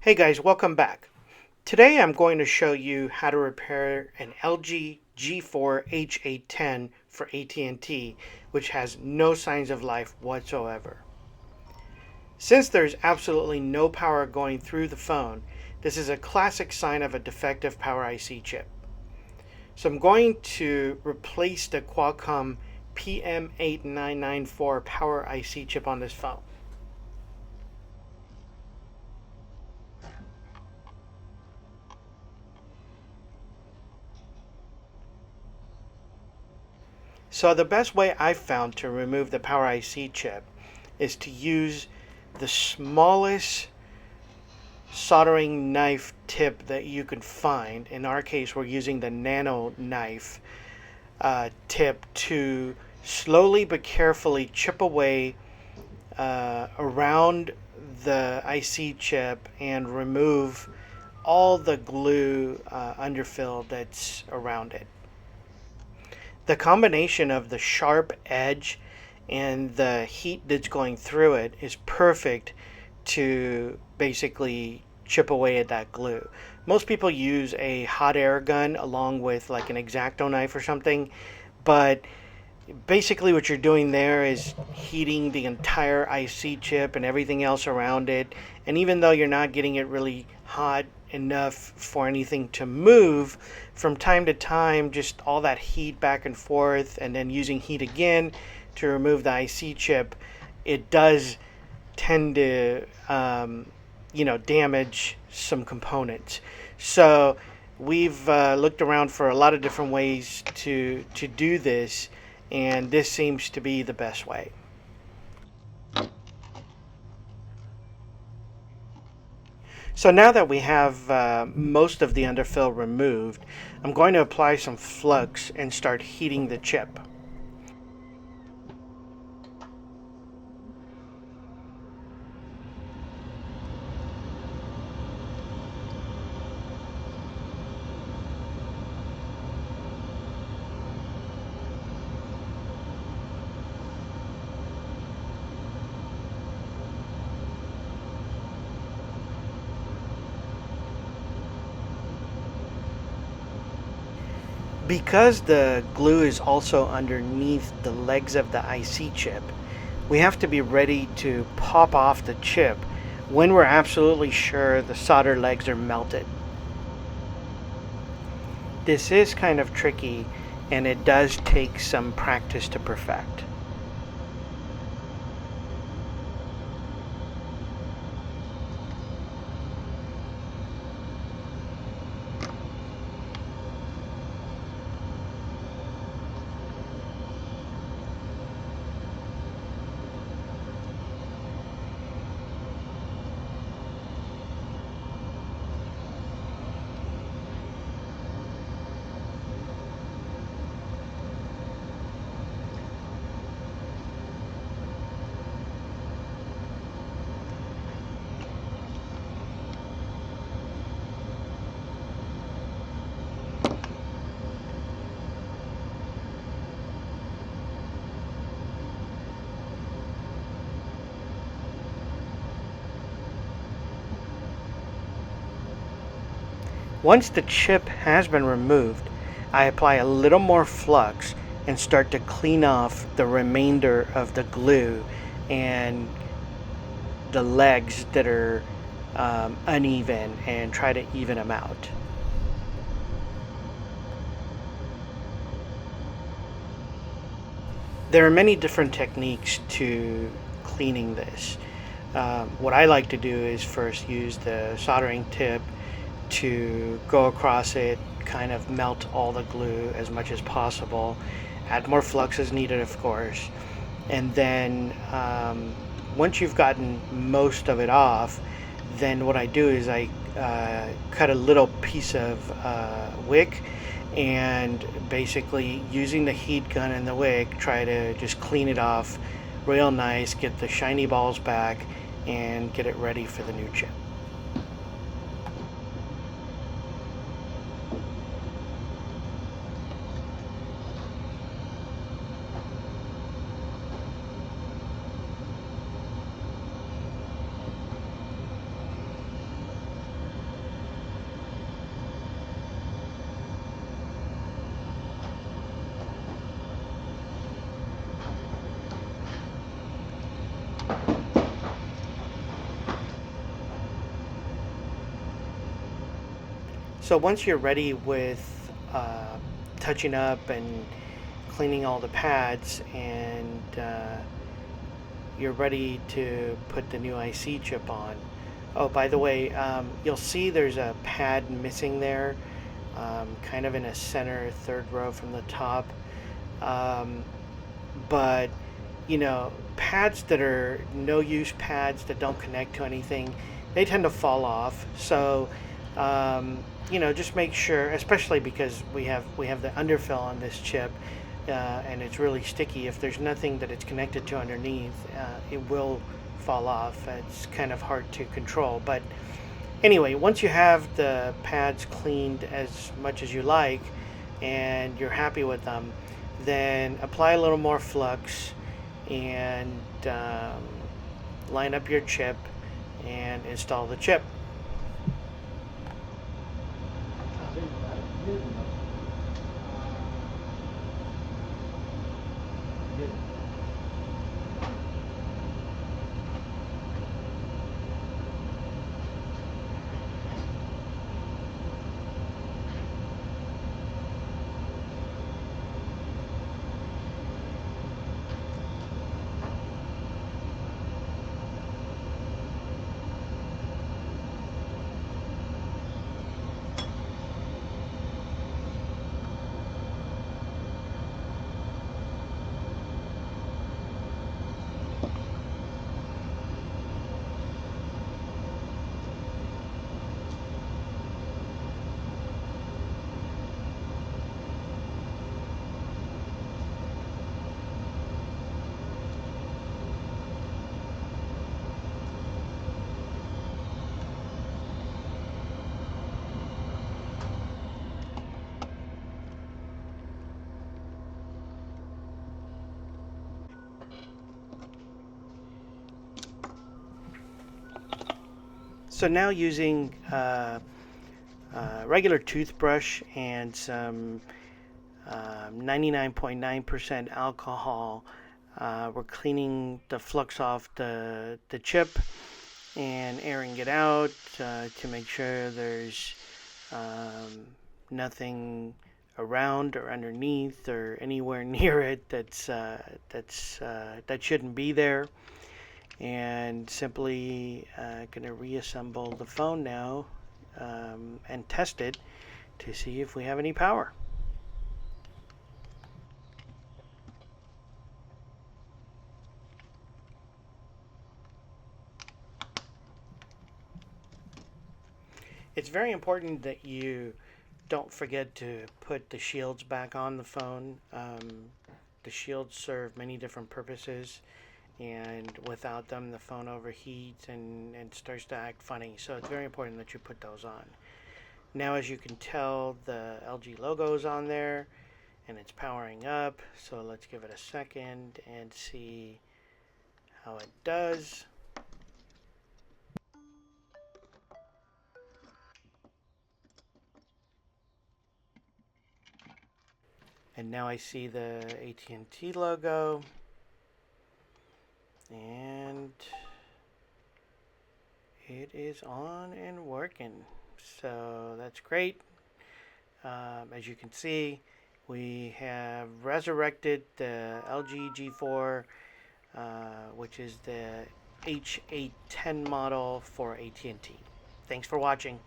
Hey guys, welcome back. Today I'm going to show you how to repair an LG G4 H810 for AT&T, which has no signs of life whatsoever. Since there's absolutely no power going through the phone, this is a classic sign of a defective power IC chip. So I'm going to replace the Qualcomm PM8994 power IC chip on this phone. So the best way I've found to remove the power IC chip is to use the smallest soldering knife tip that you can find. In our case, we're using the nano knife tip to slowly but carefully chip away around the IC chip and remove all the glue underfill that's around it. The combination of the sharp edge and the heat that's going through it is perfect to basically chip away at that glue. Most people use a hot air gun along with like an X-Acto knife or something, but basically what you're doing there is heating the entire IC chip and everything else around it. And even though you're not getting it really hot enough for anything to move, from time to time, just all that heat back and forth and then using heat again to remove the IC chip, it does tend to damage some components. So we've looked around for a lot of different ways to do this, and this seems to be the best way. So now that we have most of the underfill removed, I'm going to apply some flux and start heating the chip. Because the glue is also underneath the legs of the IC chip, we have to be ready to pop off the chip when we're absolutely sure the solder legs are melted. This is kind of tricky, and it does take some practice to perfect. Once the chip has been removed, I apply a little more flux and start to clean off the remainder of the glue and the legs that are uneven and try to even them out. There are many different techniques to cleaning this. What I like to do is first use the soldering tip to go across it, kind of melt all the glue as much as possible, add more flux as needed, of course, and then once you've gotten most of it off, then what I do is I cut a little piece of wick and basically using the heat gun and the wick try to just clean it off real nice, get the shiny balls back, and get it ready for the new chip. So once you're ready with touching up and cleaning all the pads, and you're ready to put the new IC chip on. Oh, by the way, you'll see there's a pad missing there, kind of in a center third row from the top. Um, but pads that are no use pads that don't connect to anything, they tend to fall off. So just make sure, especially because we have the underfill on this chip, and it's really sticky. If there's nothing that it's connected to underneath, it will fall off. It's kind of hard to control. But anyway, once you have the pads cleaned as much as you like and you're happy with them, then apply a little more flux and line up your chip and install the chip. So now using regular toothbrush and some 99.9% alcohol, we're cleaning the flux off the chip and airing it out to make sure there's nothing around or underneath or anywhere near it that shouldn't be there. And simply going to reassemble the phone now and test it to see if we have any power. It's very important that you don't forget to put the shields back on the phone. The shields serve many different purposes, and without them the phone overheats and starts to act funny. So it's very important that you put those on. Now, as you can tell, the LG logo is on there and it's powering up. So let's give it a second and see how it does. And now I see the AT&T logo, and it is on and working. So that's great. As you can see, we have resurrected the LG G4, which is the H810 model for AT&T. Thanks for watching.